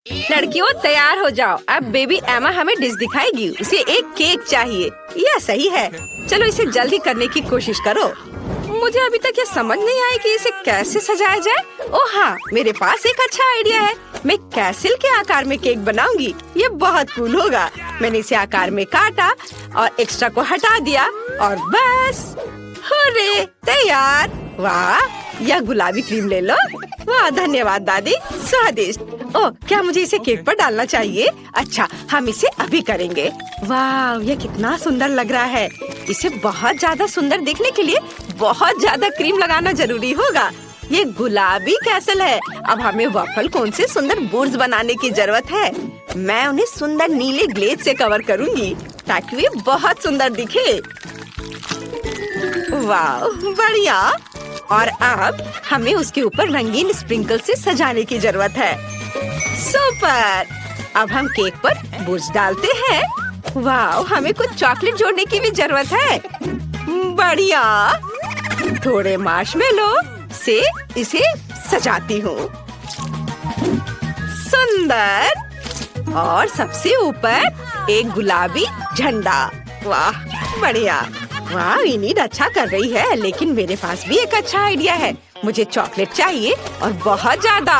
लड़कियों तैयार हो जाओ, अब बेबी एमा हमें डिश दिखाएगी। उसे एक केक चाहिए। यह सही है, चलो इसे जल्दी करने की कोशिश करो। मुझे अभी तक ये समझ नहीं आया कि इसे कैसे सजाया जाए। ओह हाँ, मेरे पास एक अच्छा आइडिया है। मैं कैसल के आकार में केक बनाऊंगी। ये बहुत कूल होगा। मैंने इसे आकार में काटा और एक्स्ट्रा को हटा दिया और बस हुर्रे, तैयार। वाह, यह गुलाबी क्रीम ले लो। वाह, धन्यवाद दादी, स्वादिष्ट। ओह, क्या मुझे इसे केक पर डालना चाहिए? अच्छा, हम इसे अभी करेंगे। वाह, यह कितना सुंदर लग रहा है। इसे बहुत ज्यादा सुंदर दिखने के लिए बहुत ज्यादा क्रीम लगाना जरूरी होगा। ये गुलाबी कैसल है। अब हमें वफल कोन से सुंदर बोर्ड्स बनाने की जरूरत है। मैं उन्हें सुंदर नीले ग्लेज से कवर करूंगी ताकि वे बहुत सुंदर दिखे। वाह, बढ़िया। और अब हमें उसके ऊपर रंगीन स्प्रिंकल से सजाने की जरूरत है। सुपर। अब हम केक पर बोर्ड्स डालते हैं। वाह, हमें कुछ चॉकलेट जोड़ने की भी जरूरत है। बढ़िया। थोड़े मार्शमेलो से इसे सजाती हूँ। सुंदर। और सबसे ऊपर एक गुलाबी झंडा। वाह, बढ़िया। वाह, इनीड अच्छा कर रही है, लेकिन मेरे पास भी एक अच्छा आइडिया है। मुझे चॉकलेट चाहिए और बहुत ज्यादा।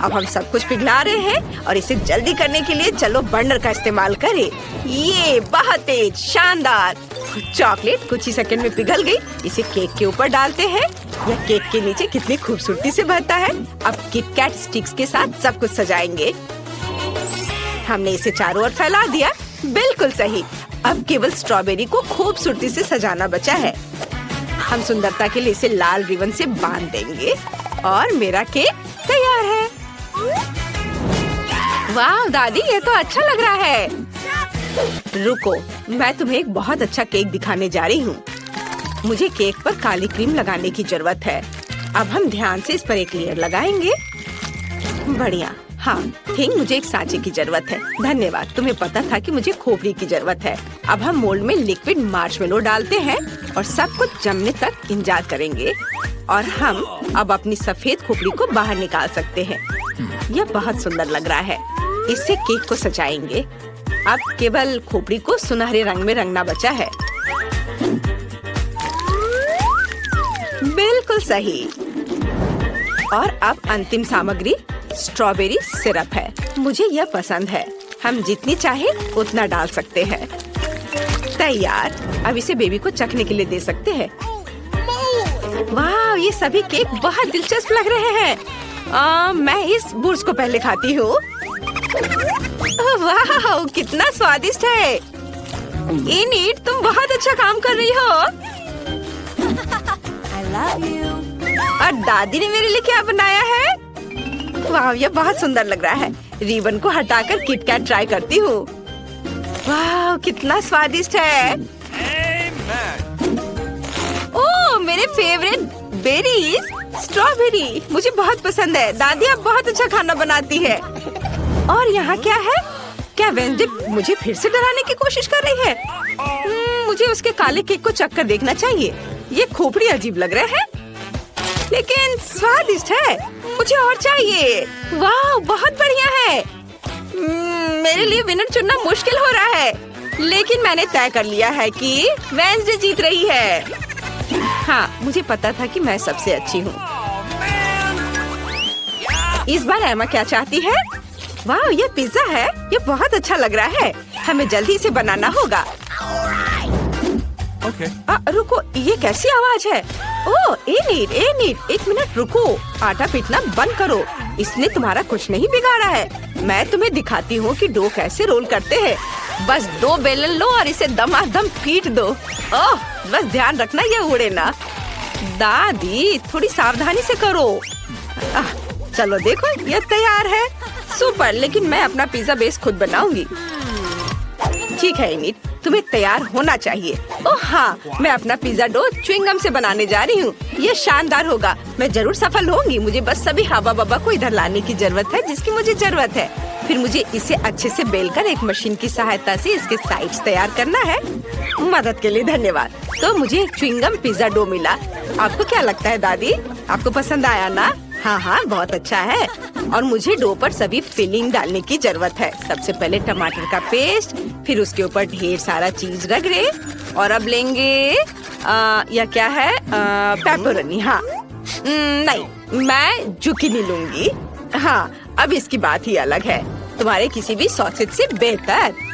अब हम सब कुछ पिघला रहे हैं और इसे जल्दी करने के लिए चलो बर्नर का इस्तेमाल करें। ये बहुत तेज, शानदार। चॉकलेट कुछ ही सेकंड में पिघल गई। इसे केक के ऊपर डालते हैं। यह केक के नीचे कितनी खूबसूरती से बहता है। अब किटकैट स्टिक्स के साथ सब कुछ सजाएंगे। हमने इसे चारों ओर फैला दिया। बिल्कुल सही। अब केवल स्ट्रॉबेरी को खूबसूरती से सजाना बचा है। हम सुंदरता के लिए इसे लाल रिबन से बांध देंगे और मेरा केक तैयार है। वाह दादी, ये तो अच्छा लग रहा है। रुको, मैं तुम्हें एक बहुत अच्छा केक दिखाने जा रही हूँ। मुझे केक पर काली क्रीम लगाने की जरूरत है। अब हम ध्यान से इस पर एक लेयर लगाएंगे। बढ़िया। हाँ, थिंक मुझे एक सांचे की जरूरत है। धन्यवाद, तुम्हें पता था कि मुझे खोपड़ी की जरूरत है। अब हम मोल्ड में लिक्विड मार्शमेलो डालते हैं और सब कुछ जमने तक इंतजार करेंगे। और हम अब अपनी सफेद खोपड़ी को बाहर निकाल सकते हैं। यह बहुत सुंदर लग रहा है। इससे केक को सजाएंगे। अब केवल खोपड़ी को सुनहरे रंग में रंगना बचा है। बिल्कुल सही। और अब अंतिम सामग्री स्ट्रॉबेरी सिरप है। मुझे यह पसंद है। हम जितनी चाहे उतना डाल सकते हैं। तैयार। अब इसे बेबी को चखने के लिए दे सकते हैं। वाह, ये सभी केक बहुत दिलचस्प लग रहे हैं। मैं इस बुर्ज को पहले खाती हूँ। वाह, कितना स्वादिष्ट है। इनीड, तुम बहुत अच्छा काम कर रही हो। I love you. और दादी ने मेरे लिए क्या बनाया है? वाह, ये बहुत सुंदर लग रहा है। रिबन को हटाकर किटकैट ट्राई करती हूँ। वाह, कितना स्वादिष्ट है। ओह, मेरे फेवरेट बेरीज, स्ट्रॉबेरी मुझे बहुत पसंद है। दादी अब बहुत अच्छा खाना बनाती है। और यहाँ क्या है? क्या वेंसडे मुझे फिर से डराने की कोशिश कर रही है? मुझे उसके काले केक को चख कर देखना चाहिए। ये खोपड़ी अजीब लग रहा है, लेकिन स्वादिष्ट है। मुझे और चाहिए। वाह, बहुत बढ़िया है। मेरे लिए विनर चुनना मुश्किल हो रहा है, लेकिन मैंने तय कर लिया है कि वेंसडे जीत रही है। हाँ, मुझे पता था कि मैं सबसे अच्छी हूँ। इस बार एमा क्या चाहती है? वाह, ये पिज्जा है। ये बहुत अच्छा लग रहा है। हमें जल्दी इसे बनाना होगा। रुको, ये कैसी आवाज है? ओह, एनीड, एक मिनट रुको। आटा पीटना बंद करो। इसने तुम्हारा कुछ नहीं बिगाड़ा है। मैं तुम्हें दिखाती हूँ कि डो कैसे रोल करते हैं। बस 2 बेलन लो और इसे दमादम पीट दो। ओह, बस ध्यान रखना ये उड़े ना। दादी, थोड़ी सावधानी से करो। चलो देखो, ये तैयार है। सुपर, लेकिन मैं अपना पिज्जा बेस खुद बनाऊंगी। ठीक है इनीड, तुम्हें तैयार होना चाहिए। ओह हाँ, मैं अपना पिज्जा डो च्युइंगम से बनाने जा रही हूँ। ये शानदार होगा। मैं जरूर सफल होंगी। मुझे बस सभी हवा बब्बा को इधर लाने की जरूरत है जिसकी मुझे जरूरत है। फिर मुझे इसे अच्छे से बेलकर एक मशीन की सहायता से इसके साइड्स तैयार करना है। मदद के लिए धन्यवाद। तो मुझे एक च्युइंगम पिज्जा डो मिला। आपको क्या लगता है दादी? आपको पसंद आया ना? हाँ हाँ, बहुत अच्छा है। और मुझे डो पर सभी फिलिंग डालने की जरूरत है। सबसे पहले टमाटर का पेस्ट, फिर उसके ऊपर ढेर सारा चीज रगड़े। और अब लेंगे या क्या है, पेपरोनी। हाँ नहीं, मैं जुकीनी लूंगी। हाँ, अब इसकी बात ही अलग है, तुम्हारे किसी भी सॉसेज से बेहतर।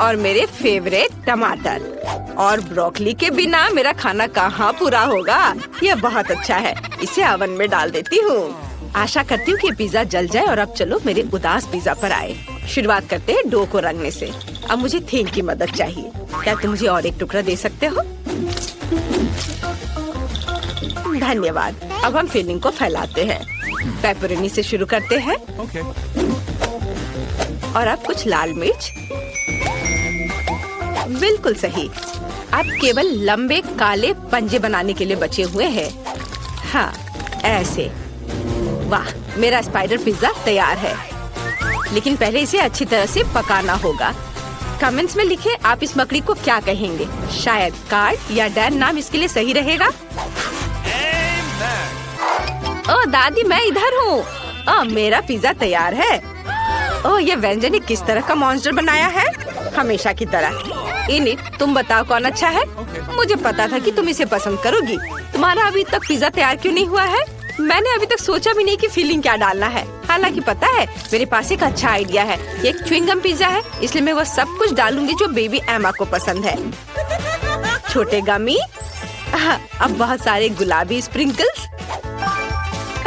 और मेरे फेवरेट टमाटर और ब्रोकली के बिना मेरा खाना कहाँ पूरा होगा। यह बहुत अच्छा है, इसे ओवन में डाल देती हूँ। आशा करती हूँ कि पिज्जा जल जाए। और अब चलो मेरे उदास पिज्जा पर आए। शुरुआत करते हैं डो को रंगने से। अब मुझे थीम की मदद चाहिए। क्या तुम मुझे और एक टुकड़ा दे सकते हो? धन्यवाद। अब हम फिलिंग को फैलाते हैं। पेपरोनी से शुरू करते हैं। और अब कुछ लाल मिर्च। बिल्कुल सही। अब केवल लंबे काले पंजे बनाने के लिए बचे हुए हैं। हाँ, ऐसे। वाह, मेरा स्पाइडर पिज्जा तैयार है। लेकिन पहले इसे अच्छी तरह से पकाना होगा। कमेंट्स में लिखें आप इस मकड़ी को क्या कहेंगे। शायद कार्ड या डैन नाम इसके लिए सही रहेगा। ओह दादी, मैं इधर हूँ। मेरा पिज्जा तैयार है। ओह, ये व्यंजन किस तरह का मॉन्स्टर बनाया है? हमेशा की तरह। इनिट, तुम बताओ कौन अच्छा है? मुझे पता था कि तुम इसे पसंद करोगी। तुम्हारा अभी तक पिज्जा तैयार क्यों नहीं हुआ है? मैंने अभी तक सोचा भी नहीं कि फिलिंग क्या डालना है। हालांकि पता है, मेरे पास एक अच्छा आइडिया है। ये एक च्युइंगम पिज्जा है, इसलिए मैं वो सब कुछ डालूंगी जो बेबी एमा को पसंद है। छोटे गमी, अब बहुत सारे गुलाबी स्प्रिंकल्स।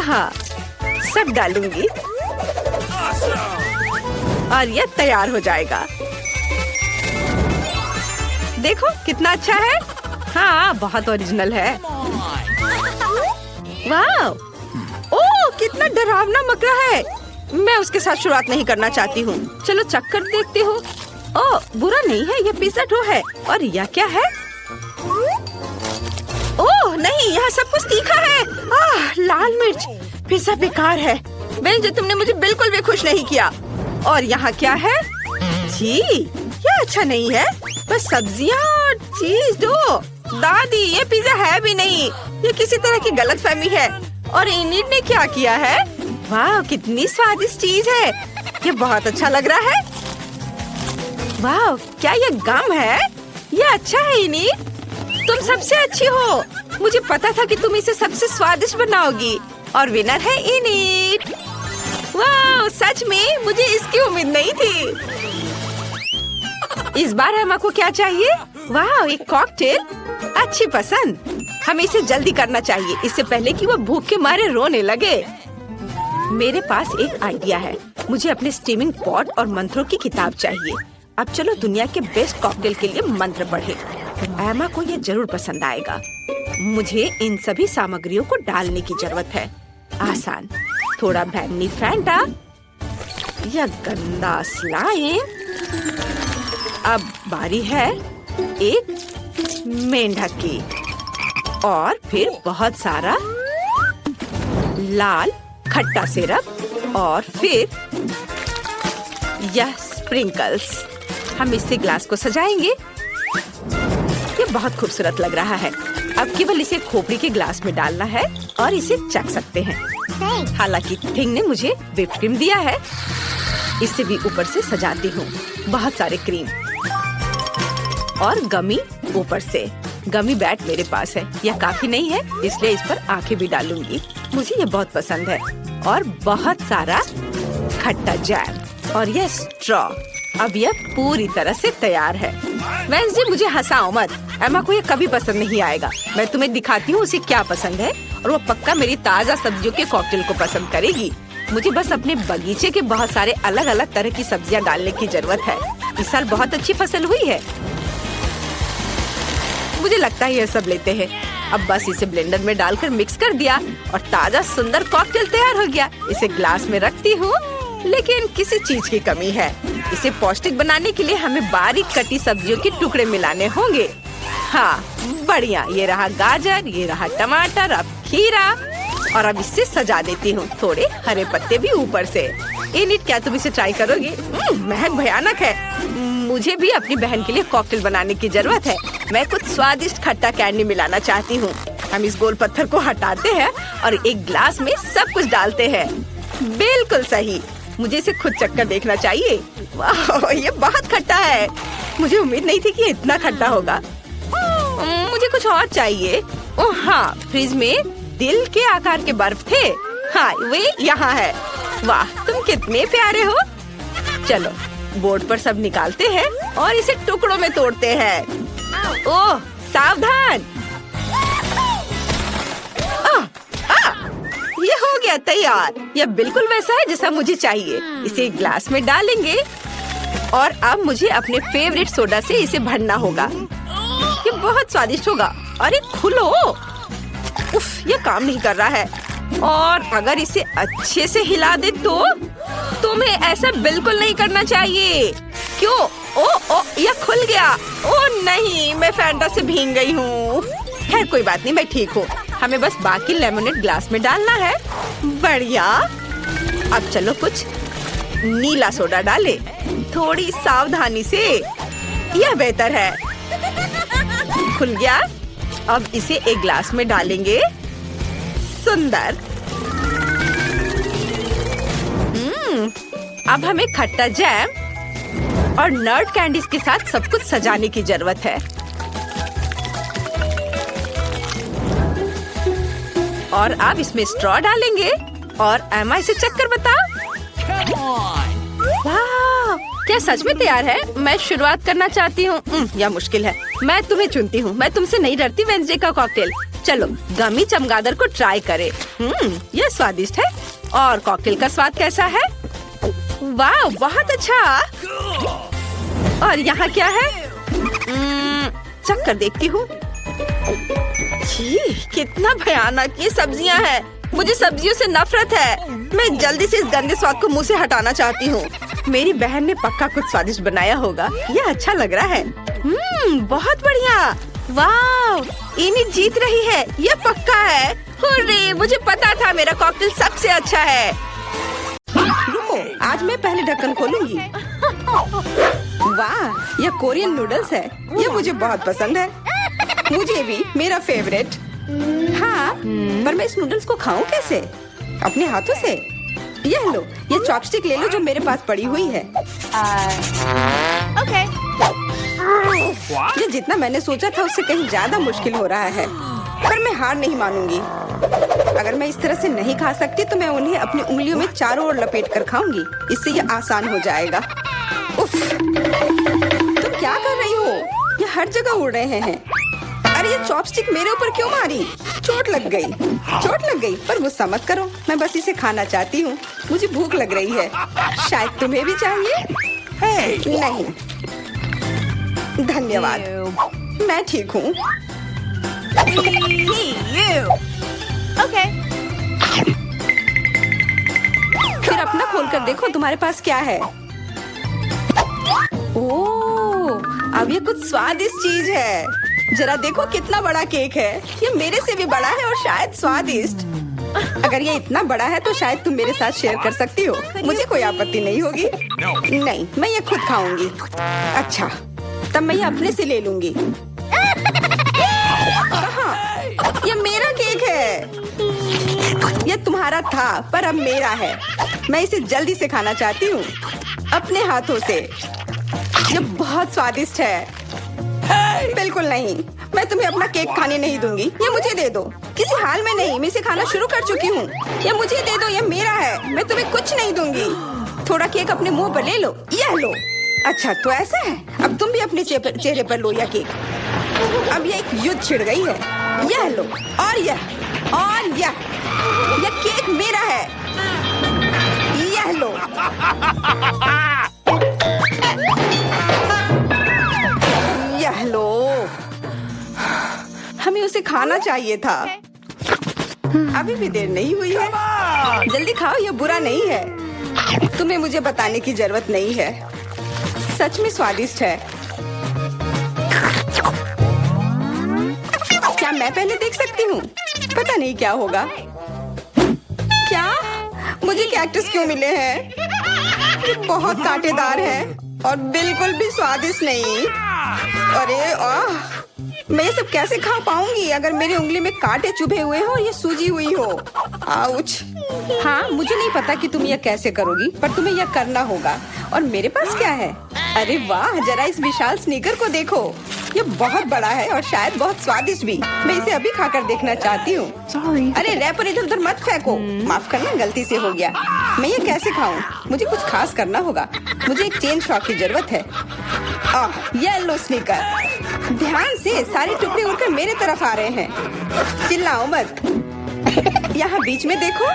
हाँ, सब डालूंगी और ये तैयार हो जाएगा। देखो कितना अच्छा है। हाँ, बहुत ओरिजिनल है। वाह, ओह कितना डरावना मकड़ा है। मैं उसके साथ शुरुआत नहीं करना चाहती हूँ। चलो चक्कर देखते हो। ओह, बुरा नहीं है, ये पिज्जा डो है। और यह क्या है? ओह नहीं, यहाँ सब कुछ तीखा है। लाल मिर्च। पिज्जा बेकार है। जो तुमने मुझे बिल्कुल भी खुश नहीं किया। और यहाँ क्या है? जी, ये अच्छा नहीं है। बस सब्जियाँ और चीज दो। दादी, ये पिज्जा है भी नहीं। ये किसी तरह की गलतफहमी है। और इनिट ने क्या किया है? वाह, कितनी स्वादिष्ट चीज है। ये बहुत अच्छा लग रहा है। वाह, क्या ये गम है? ये अच्छा है इनिट। तुम सबसे अच्छी हो। मुझे पता था कि तुम इसे सबसे स्वादिष्ट बनाओगी। और विनर है इनिट। वाह, सच में मुझे इसकी उम्मीद नहीं थी। इस बार एमा को क्या चाहिए? वाह, एक कॉकटेल। अच्छी पसंद। हमें इसे जल्दी करना चाहिए, इससे पहले कि वो भूख के मारे रोने लगे। मेरे पास एक आइडिया है। मुझे अपने स्टीमिंग पॉट और मंत्रों की किताब चाहिए। अब चलो दुनिया के बेस्ट कॉकटेल के लिए मंत्र पढ़ें। एमा को ये जरूर पसंद आएगा। मुझे इन सभी सामग्रियों को डालने की जरूरत है। आसान, थोड़ा बैंगनी फैंटा, यह गंदा स्लाइम। अब बारी है एक मेंढक की। और फिर बहुत सारा लाल खट्टा सिरप। और फिर यह स्प्रिंकल्स। हम इससे ग्लास को सजाएंगे। ये बहुत खूबसूरत लग रहा है। अब केवल इसे खोपड़ी के ग्लास में डालना है और इसे चख सकते हैं। हालांकि थिंग ने मुझे व्हिप्ड क्रीम दिया है। इससे भी ऊपर से सजाती हूँ। बहुत सारे क्रीम और गमी ऊपर से। गमी बैट मेरे पास है। यह काफी नहीं है, इसलिए इस पर आंखें भी डालूंगी। मुझे ये बहुत पसंद है। और बहुत सारा खट्टा जैम और यह स्ट्रॉ। अब यह पूरी तरह से तैयार है। वेंसडे, मुझे हंसाओ मत। एमा को ये कभी पसंद नहीं आएगा। मैं तुम्हें दिखाती हूँ उसे क्या पसंद है। और वो पक्का मेरी ताजा सब्जियों के कॉकटेल को पसंद करेगी। मुझे बस अपने बगीचे के बहुत सारे अलग अलग तरह की सब्जियाँ डालने की जरूरत है। इस साल बहुत अच्छी फसल हुई है। मुझे लगता है ये सब लेते हैं। अब बस इसे ब्लेंडर में डालकर मिक्स कर दिया और ताजा सुंदर कॉकटेल तैयार हो गया। इसे ग्लास में रखती हूँ, लेकिन किसी चीज की कमी है। इसे पौष्टिक बनाने के लिए हमें बारीक कटी सब्जियों के टुकड़े मिलाने होंगे। हाँ, बढ़िया। ये रहा गाजर, ये रहा टमाटर, अब खीरा। और अब इससे सजा देती हूँ। थोड़े हरे पत्ते भी ऊपर से। इनिट, क्या तुम इसे ट्राई करोगे? महक भयानक है। मुझे भी अपनी बहन के लिए कॉकटेल बनाने की जरूरत है। मैं कुछ स्वादिष्ट खट्टा कैंडी मिलाना चाहती हूँ। हम इस गोल पत्थर को हटाते हैं और एक ग्लास में सब कुछ डालते हैं। बिल्कुल सही। मुझे इसे खुद चक्कर देखना चाहिए। वाह, ये बहुत खट्टा है। मुझे उम्मीद नहीं थी कि इतना खट्टा होगा। मुझे कुछ और चाहिए। ओह हाँ, फ्रिज में दिल के आकार के बर्फ थे। हाँ, वे यहाँ है। वाह, तुम कितने प्यारे हो। चलो बोर्ड पर सब निकालते हैं और इसे टुकड़ों में तोड़ते हैं। ओह सावधान। ये हो गया तैयार। यह बिल्कुल वैसा है जैसा मुझे चाहिए। इसे ग्लास में डालेंगे और अब मुझे अपने फेवरेट सोडा से इसे भरना होगा। ये बहुत स्वादिष्ट होगा। अरे खुलो। उफ, ये काम नहीं कर रहा है। और अगर इसे अच्छे से हिला दे तो तुम्हें ऐसा बिल्कुल नहीं करना चाहिए। क्यों? ओ, यह खुल गया। ओ नहीं, मैं फैंटा से भीग गई हूँ। खैर कोई बात नहीं, मैं ठीक हूँ। हमें बस बाकी लेमोनेड ग्लास में डालना है। बढ़िया। अब चलो कुछ नीला सोडा डाले, थोड़ी सावधानी से। यह बेहतर है। खुल गया। अब इसे एक ग्लास में डालेंगे। सुंदर। अब हमें खट्टा जैम और नट कैंडीज के साथ सब कुछ सजाने की जरूरत है। और अब इसमें स्ट्रॉ डालेंगे और एमा इसे चक्कर बताओ। वाह, क्या सच में तैयार है? मैं शुरुआत करना चाहती हूँ। यह मुश्किल है। मैं तुम्हें चुनती हूँ। मैं तुमसे नहीं डरती। वेंसडे का कॉकटेल। चलो गमी चमगादड़ को ट्राई करें। यह स्वादिष्ट है। और कॉकटेल का स्वाद कैसा है? वाह, बहुत अच्छा। और यहाँ क्या है? चक्कर देखती हूँ। कितना भयानक ये सब्जियाँ हैं। मुझे सब्जियों से नफरत है। मैं जल्दी से इस गंदे स्वाद को मुंह से हटाना चाहती हूँ। मेरी बहन ने पक्का कुछ स्वादिष्ट बनाया होगा। यह अच्छा लग रहा है। बहुत बढ़िया। वाह, इनी जीत रही है। यह पक्का है। हुर्रे, मुझे पता था मेरा कॉकटेल सबसे अच्छा है। रुको, आज मैं पहले ढक्कन खोलूंगी। वाह, यह कोरियन नूडल्स है। यह मुझे बहुत पसंद है। मुझे भी, मेरा फेवरेट। हाँ, पर मैं इस नूडल्स को खाऊं कैसे? अपने हाथों से? यह लो, ये चॉपस्टिक ले लो जो मेरे पास पड़ी हुई है। ओके। ये जितना मैंने सोचा था उससे कहीं ज्यादा मुश्किल हो रहा है। पर मैं हार नहीं मानूंगी। अगर मैं इस तरह से नहीं खा सकती तो मैं उन्हें अपनी उंगलियों में चारों ओर लपेट कर खाऊंगी। इससे ये आसान हो जाएगा। उफ, तुम क्या कर रही हो? ये हर जगह उड़ रहे हैं। अरे ये चॉपस्टिक मेरे ऊपर क्यों मारी? चोट लग गई। चोट लग गई, पर गुस्सा मत करो। मैं बस इसे खाना चाहती हूँ। मुझे भूख लग रही है। शायद तुम्हें भी चाहिए? नहीं, धन्यवाद। मैं ठीक हूँ। फिर अपना खोल कर देखो तुम्हारे पास क्या है। ओह, अब ये कुछ स्वादिष्ट चीज है। जरा देखो कितना बड़ा केक है। ये मेरे से भी बड़ा है और शायद स्वादिष्ट। अगर ये इतना बड़ा है तो शायद तुम मेरे साथ शेयर कर सकती हो। मुझे कोई आपत्ति नहीं होगी। नहीं, मैं ये खुद खाऊंगी। अच्छा, तब मैं ये अपने से ले लूंगी। कहाँ? ये मेरा केक है। ये तुम्हारा था पर अब मेरा है। मैं इसे जल्दी से खाना चाहती हूँ अपने हाथों से। ये बहुत स्वादिष्ट है। बिल्कुल नहीं, मैं तुम्हें अपना केक खाने नहीं दूंगी। ये मुझे दे दो। किसी हाल में नहीं, मैं इसे खाना शुरू कर चुकी हूँ। ये मुझे दे दो, ये मेरा है। मैं तुम्हें कुछ नहीं दूंगी। थोड़ा केक अपने मुंह पर ले लो। यह लो। अच्छा तो ऐसा है, अब तुम भी अपने चेहरे पर लो यह केक। अब ये एक युद्ध छिड़ गई है। यह लो, और यह केक मेरा है। यह लो। यह लो। हमें उसे खाना चाहिए था। अभी भी देर नहीं हुई है। जल्दी खाओ, यह बुरा नहीं है। तुम्हें मुझे बताने की जरूरत नहीं है। सच में स्वादिष्ट है। क्या मैं पहले देख सकती हूँ? पता नहीं क्या होगा। क्या मुझे कैक्टस क्यों मिले हैं? ये बहुत कांटेदार है और बिल्कुल भी स्वादिष्ट नहीं। अरे मैं ये सब कैसे खा पाऊंगी अगर मेरी उंगली में कांटे चुभे हुए हो और ये सूजी हुई हो। आउच। हाँ, मुझे नहीं पता कि तुम यह कैसे करोगी, पर तुम्हें यह करना होगा। और मेरे पास क्या है? अरे वाह, जरा इस विशाल स्नीकर को देखो। ये बहुत बड़ा है और शायद बहुत स्वादिष्ट भी। मैं इसे अभी खाकर देखना चाहती हूँ। अरे रैपर इधर उधर मत फेंको। माफ करना, गलती से हो गया। मैं ये कैसे खाऊं? मुझे कुछ खास करना होगा। मुझे एक चेन शॉक की जरूरत है। Yellow sneaker. ध्यान से, सारे टुकड़े उड़कर मेरे तरफ आ रहे हैं। चिल्लाओ मत। यहाँ बीच में देखो,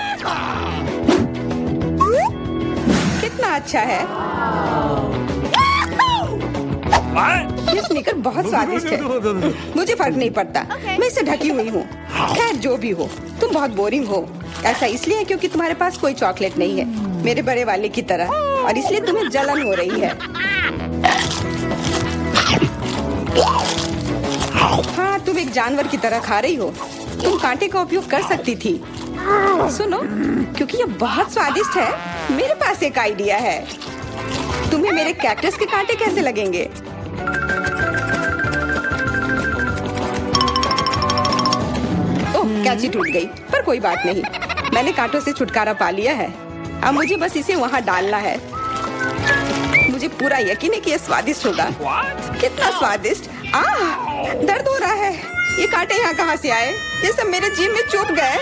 कितना अच्छा है। ये स्नीकर बहुत स्वादिष्ट है। मुझे फर्क नहीं पड़ता, मैं इसे ढकी हुई हूँ। खैर जो भी हो, तुम बहुत बोरिंग हो। ऐसा इसलिए है क्योंकि तुम्हारे पास कोई चॉकलेट नहीं है, मेरे बड़े वाले की तरह, और इसलिए तुम्हें जलन हो रही है। हाँ, तुम एक जानवर की तरह खा रही हो। तुम कांटे का उपयोग कर सकती थी। सुनो, क्योंकि ये बहुत स्वादिष्ट है, मेरे पास एक आइडिया है। तुम्हें मेरे कैक्टस के कांटे कैसे लगेंगे? ओह, कैंची टूट गई, पर कोई बात नहीं। मैंने कांटों से छुटकारा पा लिया है। अब मुझे बस इसे वहाँ डालना है। मुझे पूरा यकीन है कि ये स्वादिष्ट होगा। कितना स्वादिष्ट! दर्द हो रहा है। ये कांटे यहाँ कहाँ से आए? ये सब मेरे जीभ में चुभ गए।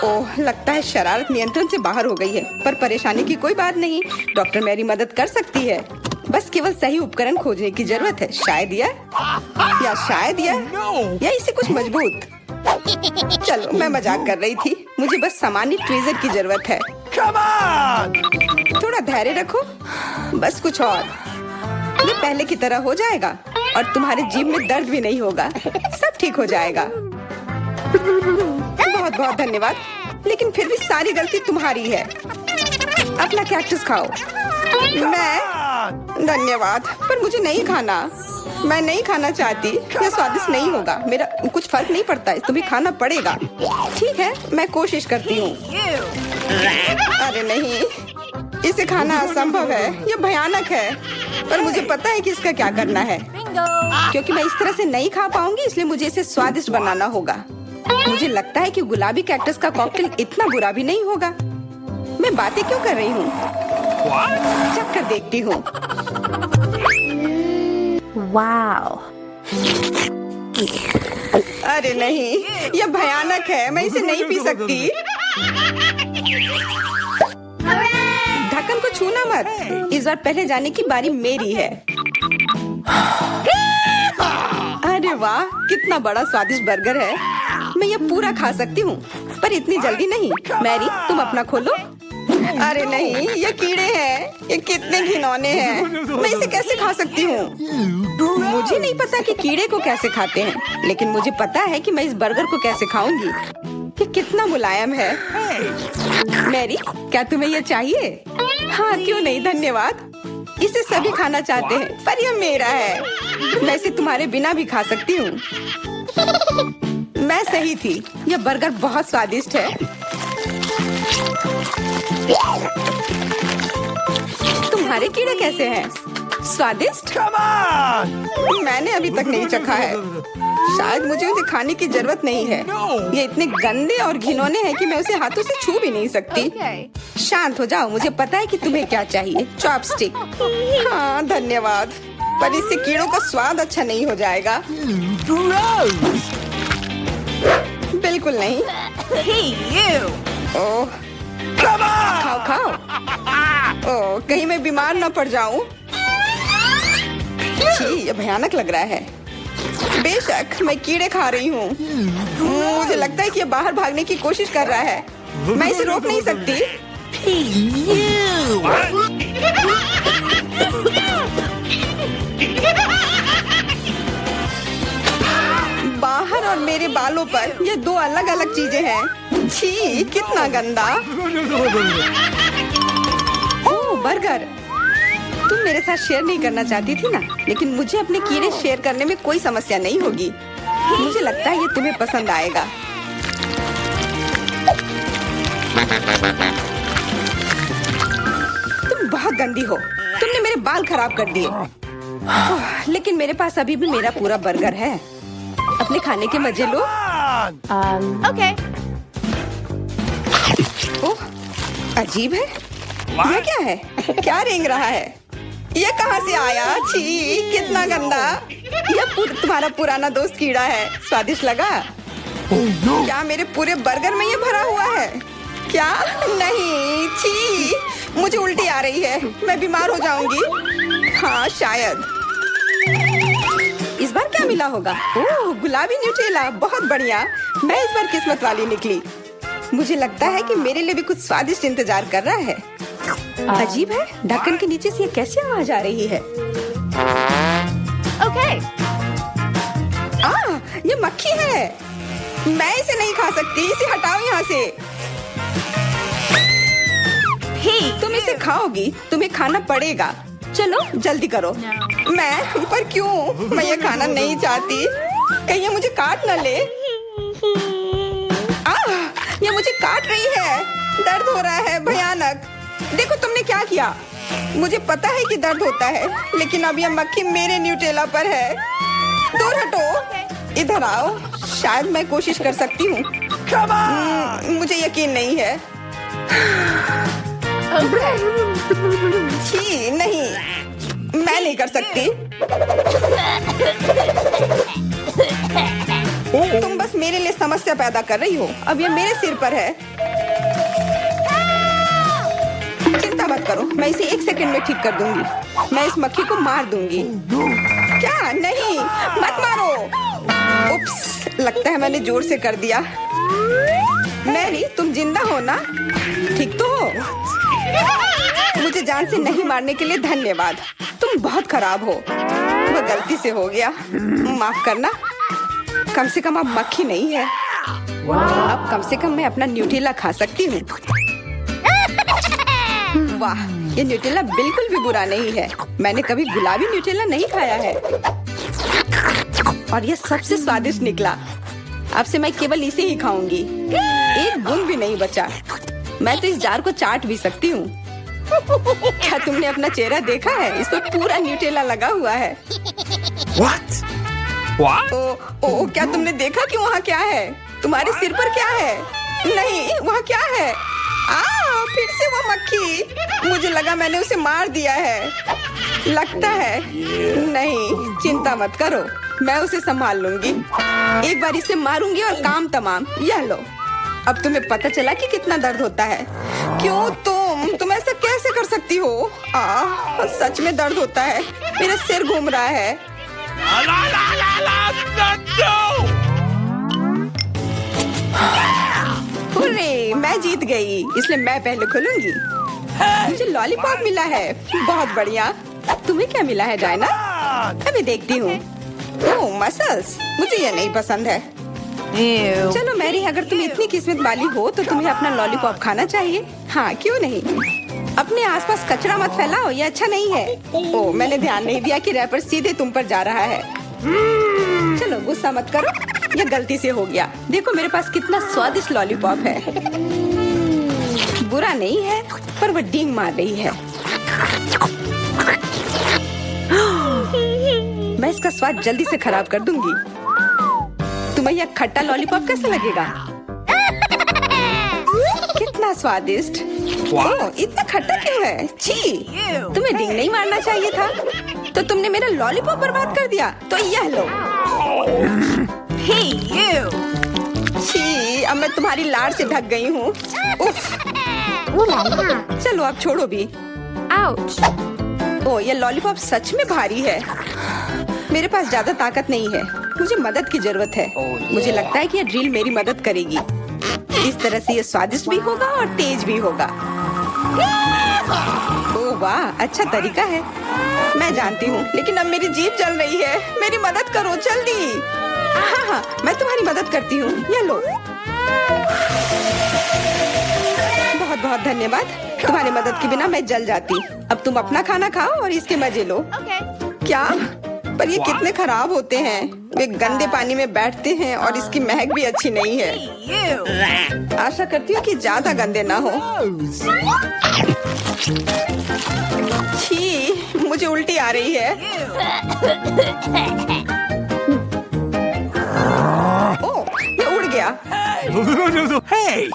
ओह, लगता है शरारत नियंत्रण से बाहर हो गई है, पर परेशानी की कोई बात नहीं। डॉक्टर मेरी मदद कर सकती है। बस केवल सही उपकरण खोजने की जरूरत है। शायद या इसे कुछ मजबूत। चलो, मैं मजाक कर रही थी। मुझे बस सामान्य ट्वीजर की जरूरत है। थोड़ा धैर्य रखो, बस कुछ और। ये पहले की तरह हो जाएगा और तुम्हारे जीभ में दर्द भी नहीं होगा। सब ठीक हो जाएगा। बहुत बहुत धन्यवाद, लेकिन फिर भी सारी गलती तुम्हारी है। अपना कैक्टस खाओ। मैं धन्यवाद, पर मुझे नहीं खाना। मैं नहीं खाना चाहती। यह स्वादिष्ट नहीं होगा। मेरा कुछ फर्क नहीं पड़ता, तुम्हें खाना पड़ेगा। ठीक है, मैं कोशिश करती हूँ। अरे नहीं, इसे खाना असंभव है। यह भयानक है, पर मुझे पता है कि इसका क्या करना है। क्योंकि मैं इस तरह से नहीं खा पाऊंगी, इसलिए मुझे इसे स्वादिष्ट बनाना होगा। मुझे लगता है कि गुलाबी कैक्टस का कॉकटेल इतना बुरा भी नहीं होगा। मैं बातें क्यों कर रही हूँ? चख कर देखती हूँ। वाओ! अरे नहीं, यह भयानक है। मैं इसे नहीं पी सकती। ढक्कन को छूना मत। इस बार पहले जाने की बारी मेरी है। अरे वाह, कितना बड़ा स्वादिष्ट बर्गर है। मैं ये पूरा खा सकती हूँ, पर इतनी जल्दी नहीं। मैरी, तुम अपना खोलो। अरे नहीं, ये कीड़े हैं। ये कितने घिनौने हैं। मैं इसे कैसे खा सकती हूँ? मुझे नहीं पता कि कीड़े को कैसे खाते हैं, लेकिन मुझे पता है कि मैं इस बर्गर को कैसे खाऊंगी। ये कितना मुलायम है। मैरी, क्या तुम्हें ये चाहिए? हाँ, क्यों नहीं, धन्यवाद। इसे सभी खाना चाहते हैं, पर यह मेरा है। मैं इसे तुम्हारे बिना भी खा सकती हूँ। मैं सही थी, यह बर्गर बहुत स्वादिष्ट है। तुम्हारे कीड़े कैसे हैं? स्वादिष्ट? मैंने अभी तक नहीं चखा है। शायद मुझे उसे खाने की जरूरत नहीं है। ये इतने गंदे और घिनौने हैं कि मैं उसे हाथों से छू भी नहीं सकती। शांत हो जाओ, मुझे पता है कि तुम्हें क्या चाहिए। चॉपस्टिक। हाँ, धन्यवाद, पर इससे कीड़ों का स्वाद अच्छा नहीं हो जाएगा। बिल्कुल नहीं। ओह, खाओ खाओ। ओह, कहीं मैं बीमार न पड़ जाऊं। छी, ये भयानक लग रहा है। बेशक मैं कीड़े खा रही हूँ। मुझे लगता है कि ये बाहर भागने की कोशिश कर रहा है। मैं इसे रोक नहीं सकती। बाहर और मेरे बालों पर ये दो अलग अलग चीजें हैं। छी, कितना गंदा। ओह, बर्गर। तुम मेरे साथ शेयर नहीं करना चाहती थी ना, लेकिन मुझे अपने कीड़े शेयर करने में कोई समस्या नहीं होगी। मुझे लगता है ये तुम्हें पसंद आएगा। तुम बहुत गंदी हो। तुमने मेरे बाल खराब कर दिए। लेकिन मेरे पास अभी भी मेरा पूरा बर्गर है। अपने खाने के मजे लो। Okay. ओह, अजीब है। ये क्या है? क्या रेंग रहा है? ये कहाँ से आया? छी, कितना गंदा। यह तुम्हारा पुराना दोस्त कीड़ा है। स्वादिष्ट लगा? क्या मेरे पूरे बर्गर में ये भरा हुआ है? क्या? नहीं, छी, मुझे उल्टी आ रही है। मैं बीमार हो जाऊंगी। हाँ, शायद। इस बार क्या मिला होगा? ओह, गुलाबी न्यूटेला, बहुत बढ़िया। मैं इस बार किस्मत वाली निकली। मुझे लगता है कि मेरे लिए भी कुछ स्वादिष्ट इंतजार कर रहा है। अजीब है, ढक्कन के नीचे से ये कैसे आवाज आ रही है? Okay. ये मक्खी है। मैं इसे नहीं खा सकती। इसे हटाओ यहाँ से। Hey. तुम इसे खाओगी, तुम्हें खाना पड़ेगा। चलो जल्दी करो। मैं पर क्यों? मैं ये खाना नहीं चाहती। कहीं ये मुझे काट न ले। ये मुझे काट रही है। दर्द हो रहा है भयानक। देखो तुमने क्या किया। मुझे पता है कि दर्द होता है, लेकिन अब यह मक्खी मेरे न्यूटेला पर है। दूर हटो। इधर आओ। शायद मैं कोशिश कर सकती हूँ। मुझे यकीन नहीं है। छी, नहीं, मैं नहीं कर सकती। तुम बस मेरे लिए समस्या पैदा कर रही हो। अब ये मेरे सिर पर है। चिंता मत करो, मैं इसे 1 सेकंड में ठीक कर दूंगी। मैं इस मक्खी को मार दूंगी। क्या? नहीं, मत मारो। उप्स, लगता है मैंने जोर से कर दिया। मैरी, तुम जिंदा हो ना? ठीक तो हो? मुझे जान से नहीं मारने के लिए धन्यवाद। तुम बहुत खराब हो। वह गलती से हो गया। माफ करना। कम से कम अब मक्खी नहीं है। अब कम से कम मैं अपना न्यूटेला खा सकती हूँ। वाह, ये न्यूटेला बिल्कुल भी बुरा नहीं है। मैंने कभी गुलाबी न्यूटेला नहीं खाया है और ये सबसे स्वादिष्ट निकला। अब से मैं केवल इसे ही खाऊंगी। एक बूंद भी नहीं बचा। मैं तो इस जार को चाट भी सकती हूँ। क्या तुमने अपना चेहरा देखा है? इस पर पूरा न्यूटेला लगा हुआ है। What? What? ओ, क्या तुमने देखा कि वहाँ क्या है? तुम्हारे सिर पर क्या है? नहीं, वहाँ क्या है? फिर से वो मक्खी। मुझे लगा मैंने उसे मार दिया है। लगता है। नहीं, चिंता मत करो, मैं उसे संभाल लूंगी। एक बार इसे मारूंगी और काम तमाम। यह लो। अब तुम्हें पता चला कि कितना दर्द होता है। क्यों तुम ऐसा कैसे कर सकती हो? सच में दर्द होता है। मेरा सिर घूम रहा है। हुर्रे, मैं जीत गई, इसलिए मैं पहले खोलूंगी। मुझे लॉलीपॉप मिला है। बहुत बढ़िया। तुम्हें क्या मिला है डायना? अभी देखती हूँ। ओह, मसल्स। मुझे ये नहीं पसंद है। चलो मैरी, अगर तुम इतनी किस्मत वाली हो तो तुम्हें अपना लॉलीपॉप खाना चाहिए। हाँ, क्यों नहीं। अपने आसपास कचरा मत फैलाओ, ये अच्छा नहीं है। ओह, मैंने ध्यान नहीं दिया कि रैपर सीधे तुम पर जा रहा है। चलो गुस्सा मत करो, ये गलती से हो गया। देखो मेरे पास कितना स्वादिष्ट लॉलीपॉप है। बुरा नहीं है, पर वो डींग मार रही है। मैं इसका स्वाद जल्दी से खराब कर दूंगी। तुम्हें यह खट्टा लॉलीपॉप कैसा लगेगा? कितना स्वादिष्ट। ओह, इतना खट्टा क्यों है? छी, तुम्हें डींग नहीं मारना चाहिए था। तो तुमने मेरा लॉलीपॉप बर्बाद कर दिया। तो यह लो। Hey, you. छी, अब मैं तुम्हारी लाड़ से ढक गई हूँ। उफ। चलो अब छोड़ो भी। Ouch. ओह, ये लॉलीपॉप सच में भारी है। मेरे पास ज्यादा ताकत नहीं है। मुझे मदद की जरूरत है। मुझे लगता है कि ये ड्रिल मेरी मदद करेगी। इस तरह से ये स्वादिष्ट भी होगा और तेज भी होगा। ओह वाह, अच्छा तरीका है। मैं जानती हूँ, लेकिन अब मेरी जीभ जल रही है। मेरी मदद करो जल्दी। हाँ, मैं तुम्हारी मदद करती हूँ। ये लो। बहुत बहुत धन्यवाद। तुम्हारी मदद के बिना मैं जल जाती। अब तुम अपना खाना खाओ और इसके मजे लो। Okay. क्या? पर ये कितने खराब होते हैं। वे गंदे पानी में बैठते हैं और इसकी महक भी अच्छी नहीं है। You. आशा करती हूँ कि ज्यादा गंदे ना हो। छी, मुझे मुझे उल्टी आ रही है। ओह, ये उड़ गया। Hey!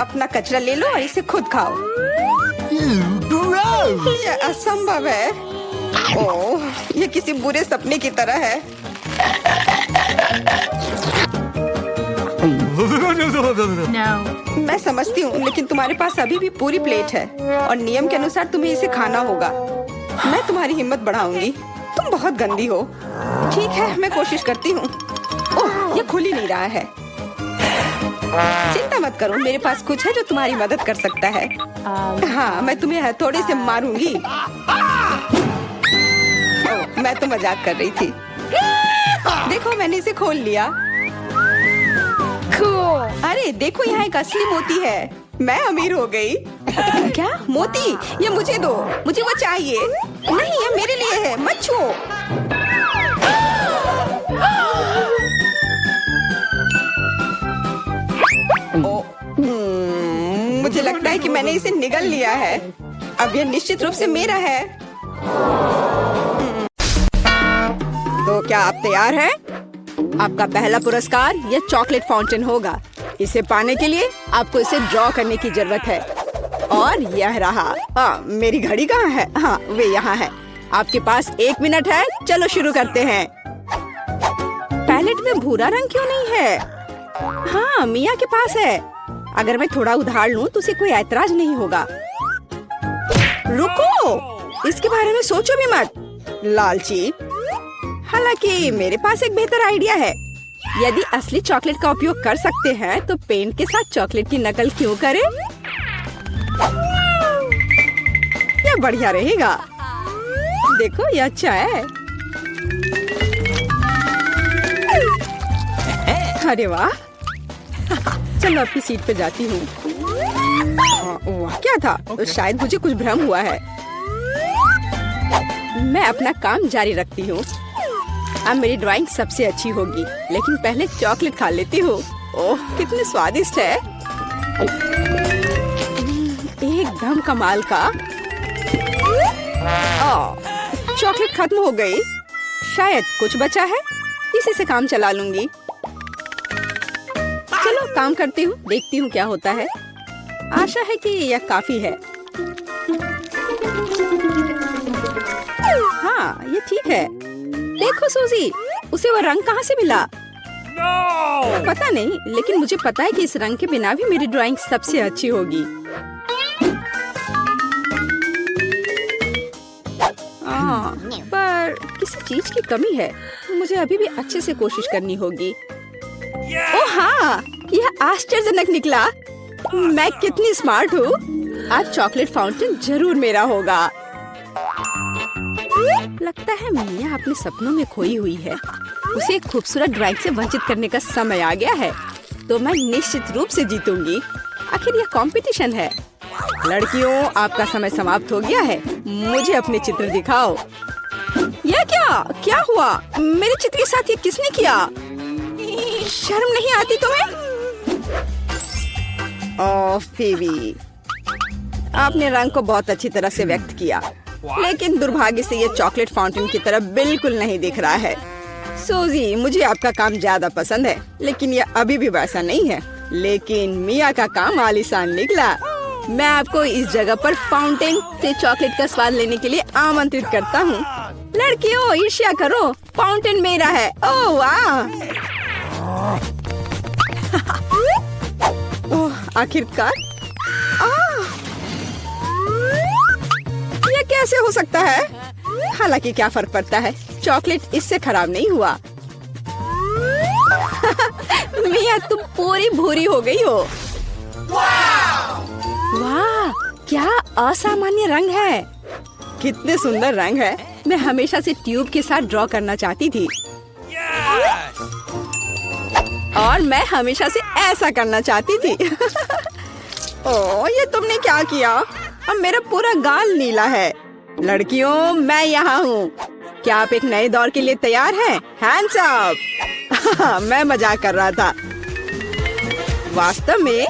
अपना कचरा ले लो और इसे खुद खाओ। Gross! ये असंभव है। ओह, ये किसी बुरे सपने की तरह है। No. मैं समझती हूँ, लेकिन तुम्हारे पास अभी भी पूरी प्लेट है और नियम के अनुसार तुम्हें इसे खाना होगा। मैं तुम्हारी हिम्मत बढ़ाऊंगी। तुम बहुत गंदी हो। ठीक है, मैं कोशिश करती हूँ। ओह, ये खुल ही नहीं रहा है। चिंता मत करो, मेरे पास कुछ है जो तुम्हारी मदद कर सकता है। हाँ, मैं तुम्हें हथौड़े से मारूंगी। ओह, मैं तो मजाक कर रही थी। देखो, मैंने इसे खोल लिया। Cool. अरे देखो, यहाँ एक असली मोती है। मैं अमीर हो गई। क्या मोती? ये मुझे दो, मुझे वो चाहिए। नहीं, ये मेरे लिए है, मत छुओ। मुझे लगता है कि मैंने इसे निगल लिया है। अब यह निश्चित रूप से मेरा है। तो क्या आप तैयार हैं? आपका पहला पुरस्कार यह चॉकलेट फाउंटेन होगा। इसे पाने के लिए आपको इसे ड्रॉ करने की जरूरत है। और यह रहा। मेरी घड़ी कहाँ है? हाँ, वे यहाँ है। आपके पास 1 मिनट है। चलो शुरू करते हैं। पैलेट में भूरा रंग क्यों नहीं है? हाँ, मिया के पास है। अगर मैं थोड़ा उधार लूं तो उसे कोई ऐतराज नहीं होगा। रुको, इसके बारे में सोचो भी मत, लालची। हालांकि मेरे पास एक बेहतर आइडिया है। यदि असली चॉकलेट का उपयोग कर सकते हैं तो पेंट के साथ चॉकलेट की नकल क्यों करें? यह बढ़िया रहेगा। देखो, यह अच्छा है। अरे वाह, चलो अपनी सीट पे जाती हूँ। वाह, क्या था? तो शायद मुझे कुछ भ्रम हुआ है। मैं अपना काम जारी रखती हूँ। अब मेरी ड्राइंग सबसे अच्छी होगी, लेकिन पहले चॉकलेट खा लेती हूँ। ओह, कितने स्वादिष्ट है। एकदम कमाल का। चॉकलेट खत्म हो गई। शायद कुछ बचा है, इसी से काम चला लूंगी। चलो काम करती हूँ, देखती हूँ क्या होता है। आशा है कि यह काफी है। हाँ, ये ठीक है। देखो सूजी, उसे वो रंग कहाँ से मिला? No! पता नहीं, लेकिन मुझे पता है कि इस रंग के बिना भी मेरी ड्राइंग सबसे अच्छी होगी। पर किसी चीज की कमी है। मुझे अभी भी अच्छे से कोशिश करनी होगी। ओह हाँ, यह आश्चर्यजनक निकला। मैं कितनी स्मार्ट हूँ। आज चॉकलेट फाउंटेन जरूर मेरा होगा। लगता है मिया अपने सपनों में खोई हुई है। उसे एक खूबसूरत ड्राइंग से वंचित करने का समय आ गया है। तो मैं निश्चित रूप से जीतूंगी। आखिर यह कंपटीशन है। लड़कियों, आपका समय समाप्त हो गया है। मुझे अपने चित्र दिखाओ। यह क्या हुआ? मेरे चित्र के साथ ये किसने किया? शर्म नहीं आती तुम्हें? ओह फीबी, आपने रंग को बहुत अच्छी तरह से व्यक्त किया, लेकिन दुर्भाग्य से ये चॉकलेट फाउंटेन की तरह बिल्कुल नहीं दिख रहा है। सूजी, मुझे आपका काम ज्यादा पसंद है, लेकिन ये अभी भी वैसा नहीं है। लेकिन मिया का काम आलीशान निकला। मैं आपको इस जगह पर फाउंटेन से चॉकलेट का स्वाद लेने के लिए आमंत्रित करता हूँ। लड़कियों, ईर्ष्या करो, फाउंटेन मेरा है। ओह वाह! ओह, आखिरकार। ये कैसे हो सकता है? हालांकि क्या फर्क पड़ता है, चॉकलेट इससे खराब नहीं हुआ। मिया, तुम पूरी भूरी हो गई हो। वाह, क्या असामान्य रंग है। कितने सुंदर रंग है। मैं हमेशा से ट्यूब के साथ ड्रॉ करना चाहती थी। और मैं हमेशा से ऐसा करना चाहती थी। ओह, ये तुमने क्या किया? अब मेरा पूरा गाल नीला है। लड़कियों, मैं यहाँ हूँ। क्या आप एक नए दौर के लिए तैयार हैं? Hands up. मैं मजाक कर रहा था। वास्तव में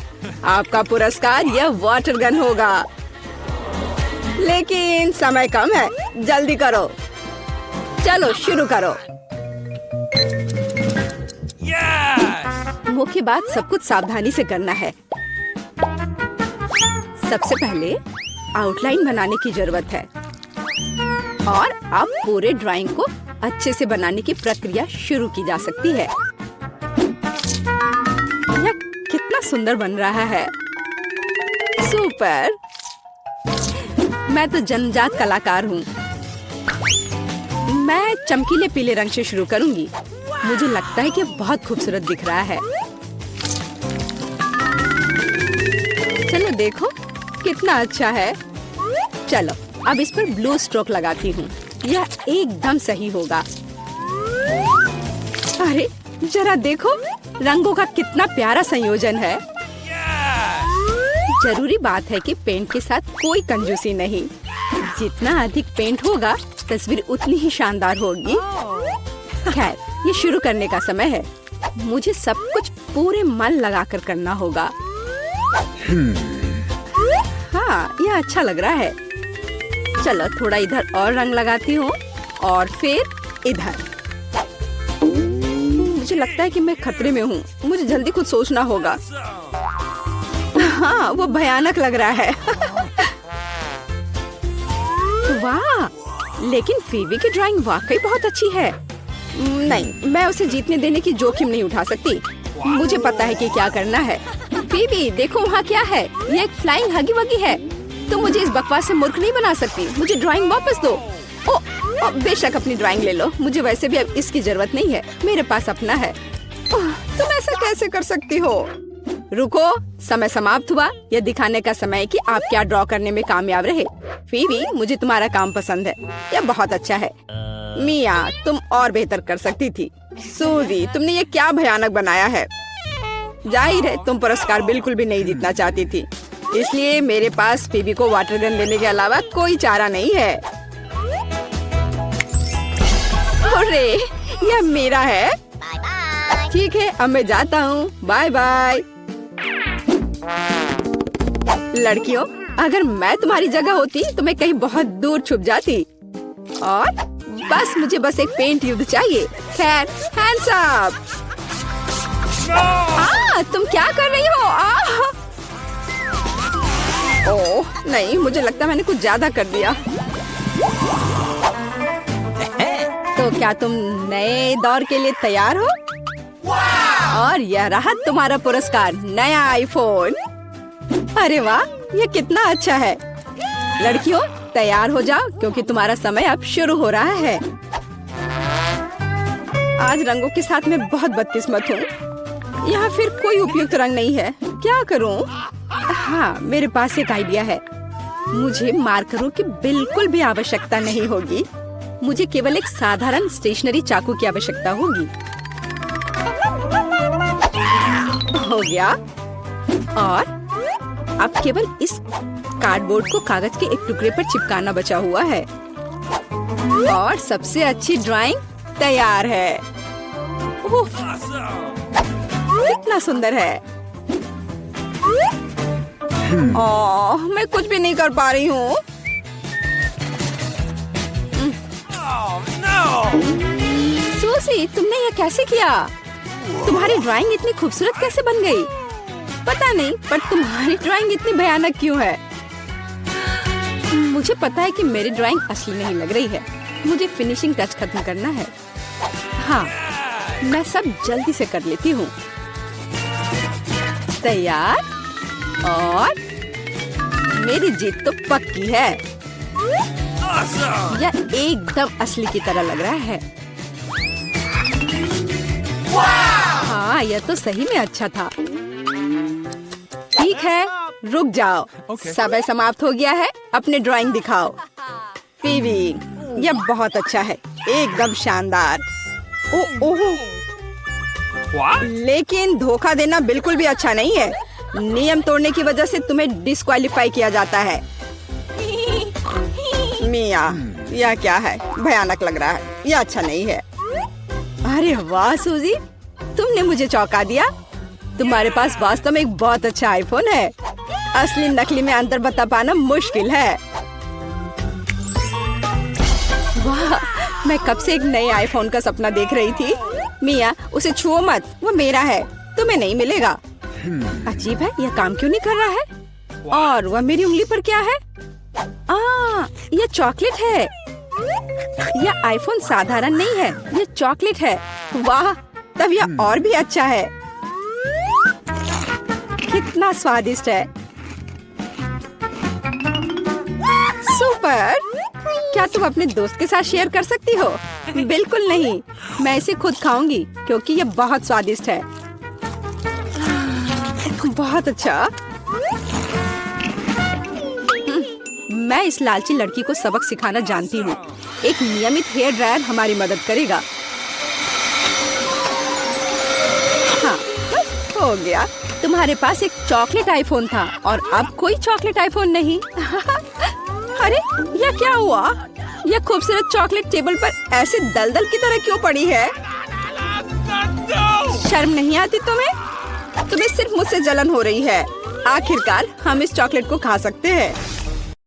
आपका पुरस्कार यह वाटर गन होगा। लेकिन समय कम है, जल्दी करो। चलो शुरू करो। Yes! मुख्य बात सब कुछ सावधानी से करना है। सबसे पहले आउटलाइन बनाने की जरूरत है और अब पूरे ड्राइंग को अच्छे से बनाने की प्रक्रिया शुरू की जा सकती है। यह कितना सुंदर बन रहा है। सुपर। मैं तो जन्मजात कलाकार हूँ। मैं चमकीले पीले रंग से शुरू करूंगी। मुझे लगता है कि बहुत खूबसूरत दिख रहा है। चलो देखो कितना अच्छा है। चलो अब इस पर ब्लू स्ट्रोक लगाती हूँ। यह एकदम सही होगा। अरे जरा देखो, रंगों का कितना प्यारा संयोजन है। जरूरी बात है कि पेंट के साथ कोई कंजूसी नहीं। जितना अधिक पेंट होगा तस्वीर उतनी ही शानदार होगी। खैर, ये शुरू करने का समय है। मुझे सब कुछ पूरे मन लगाकर करना होगा। हाँ, यह अच्छा लग रहा है। चलो थोड़ा इधर और रंग लगाती हूँ और फिर इधर। मुझे लगता है कि मैं खतरे में हूँ। मुझे जल्दी कुछ सोचना होगा। हाँ, वो भयानक लग रहा है। वाह, लेकिन फीवी की ड्राइंग वाकई बहुत अच्छी है। नहीं, मैं उसे जीतने देने की जोखिम नहीं उठा सकती। मुझे पता है कि क्या करना है। फीवी, देखो वहाँ क्या है। ये एक फ्लाइंग हगी वगी है। तुम मुझे इस बकवास से मूर्ख नहीं बना सकती। मुझे ड्राइंग वापस दो। ओ, बेशक अपनी ड्राइंग ले लो। मुझे वैसे भी अब इसकी जरूरत नहीं है। मेरे पास अपना है। तुम ऐसा कैसे कर सकती हो? रुको, समय समाप्त हुआ। यह दिखाने का समय है कि आप क्या ड्रॉ करने में कामयाब रहे। फीवी, मुझे तुम्हारा काम पसंद है। यह बहुत अच्छा है। मिया, तुम और बेहतर कर सकती थी। सूजी, तुमने ये क्या भयानक बनाया है। जाहिर है तुम पुरस्कार बिल्कुल भी नहीं जीतना चाहती थी, इसलिए मेरे पास फीवी को वाटर गन देने के अलावा कोई चारा नहीं है। अरे, यह मेरा है। ठीक है, अब मैं जाता हूँ। Bye bye. लड़कियों, अगर मैं तुम्हारी जगह होती तो मैं कहीं बहुत दूर छुप जाती और मुझे बस एक पेंट युद्ध चाहिए। खैर, हैंड्स अप। तुम क्या कर रही हो? ओह नहीं, मुझे लगता है मैंने कुछ ज्यादा कर दिया। तो क्या तुम नए दौर के लिए तैयार हो? और यह रहा तुम्हारा पुरस्कार, नया आईफोन। अरे वाह, ये कितना अच्छा है। लड़कियों, तैयार हो जाओ क्योंकि तुम्हारा समय अब शुरू हो रहा है। आज रंगों के साथ मैं बहुत बदकिस्मत हूँ। यहाँ फिर कोई उपयुक्त रंग नहीं है। क्या करूँ? हाँ, मेरे पास एक आइडिया है। मुझे मार्करों की बिल्कुल भी आवश्यकता नहीं होगी। मुझे केवल एक साधारण स्टेशनरी चाकू की आवश्यकता होगी। हो गया। और अब केवल इस कार्डबोर्ड को कागज के एक टुकड़े पर चिपकाना बचा हुआ है और सबसे अच्छी ड्राइंग तैयार है। ओह, कितना सुंदर है। ओह, मैं कुछ भी नहीं कर पा रही हूँ। सूसी, तुमने ये कैसे किया? तुम्हारी ड्राइंग इतनी खूबसूरत कैसे बन गई? पता नहीं, पर तुम्हारी ड्राइंग इतनी भयानक क्यों है? मुझे पता है कि मेरी ड्राइंग असली नहीं लग रही है। मुझे फिनिशिंग टच खत्म करना है। हाँ, मैं सब जल्दी से कर लेती हूँ। तैयार? और मेरी जीत तो पक्की है। यह एकदम असली की तरह लग रहा है। हाँ, यह तो सही में अच्छा था। ठीक है, रुक जाओ। समय समाप्त हो गया है। अपने ड्राइंग दिखाओ। फीवी, यह बहुत अच्छा है, एकदम शानदार। ओह, लेकिन धोखा देना बिल्कुल भी अच्छा नहीं है। नियम तोड़ने की वजह से तुम्हें डिस्क्वालीफाई किया जाता है। मिया, यह क्या है? भयानक लग रहा है। यह अच्छा नहीं है। अरे वाह सूजी, तुमने मुझे चौंका दिया। तुम्हारे पास वास्तव में एक बहुत अच्छा आईफोन है। असली नकली में अंतर बता पाना मुश्किल है। वाह, मैं कब से एक नए आईफोन का सपना देख रही थी। मिया, उसे छुओ मत, वो मेरा है, तुम्हें नहीं मिलेगा। अजीब है, यह काम क्यों नहीं कर रहा है? और वह मेरी उंगली पर क्या है? यह चॉकलेट है। यह आईफोन साधारण नहीं है, यह चॉकलेट है। वाह, तब यह और भी अच्छा है। कितना स्वादिष्ट है। सुपर। क्या तुम अपने दोस्त के साथ शेयर कर सकती हो? बिल्कुल नहीं, मैं इसे खुद खाऊंगी क्योंकि यह बहुत स्वादिष्ट है। बहुत अच्छा। मैं इस लालची लड़की को सबक सिखाना जानती हूँ। एक नियमित हेयर ड्रायर हमारी मदद करेगा। हाँ, बस हो गया। तुम्हारे पास एक चॉकलेट आईफोन था और अब कोई चॉकलेट आईफोन नहीं। अरे, यह क्या हुआ? यह खूबसूरत चॉकलेट टेबल पर ऐसे दलदल की तरह क्यों पड़ी है? शर्म नहीं आती तुम्हें? तुम्हें सिर्फ मुझसे जलन हो रही है। आखिरकार हम इस चॉकलेट को खा सकते हैं।